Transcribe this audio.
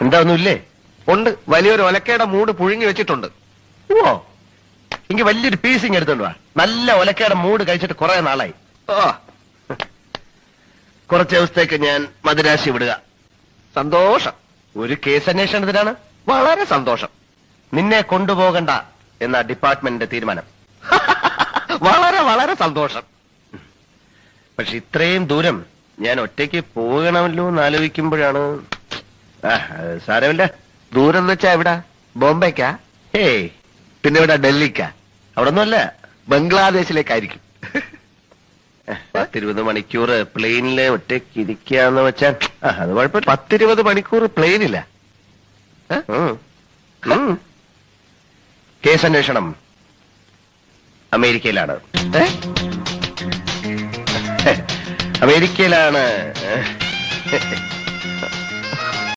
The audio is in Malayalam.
എന്താ ഒന്നുമില്ലേ? ഉണ്ട്, വലിയൊരു ഒലക്കയുടെ മൂട് പുഴുങ്ങി വെച്ചിട്ടുണ്ട്. ഓ, എനിക്ക് വലിയൊരു പീസിങ് എടുത്തോണ്ട് വാ. നല്ല ഒലക്കയുടെ മൂട് കഴിച്ചിട്ട് കുറെ നാളായി. ഓ, കുറച്ച് ദിവസത്തേക്ക് ഞാൻ മദിരാശി വിടുക. സന്തോഷം. ഒരു കേസ് അന്വേഷണത്തിനാണ്. വളരെ സന്തോഷം. നിന്നെ കൊണ്ടുപോകണ്ട എന്ന ഡിപ്പാർട്ട്മെന്റിന്റെ തീരുമാനം. വളരെ വളരെ സന്തോഷം. പക്ഷെ ഇത്രയും ദൂരം ഞാൻ ഒറ്റയ്ക്ക് പോകണമല്ലോ എന്ന് ആലോചിക്കുമ്പോഴാണ്. സാരമില്ല. ദൂരം എന്ന് വെച്ചാ എവിടാ? ബോംബെക്കാ? ഏയ്, പിന്നെ ഇവിടെ ഡൽഹിക്കാ? അവിടെ ഒന്നുമല്ല, ബംഗ്ലാദേശിലേക്കായിരിക്കും. 10-20 മണിക്കൂർ പ്ലെയിനില് ഒറ്റയ്ക്ക് ഇരിക്കാന്ന് വെച്ചാൽ അത് കുഴപ്പമില്ല. 10-20 മണിക്കൂർ പ്ലെയിനില്ല. കേസ് അന്വേഷണം അമേരിക്കയിലാണ്. അമേരിക്കയിലാണ്.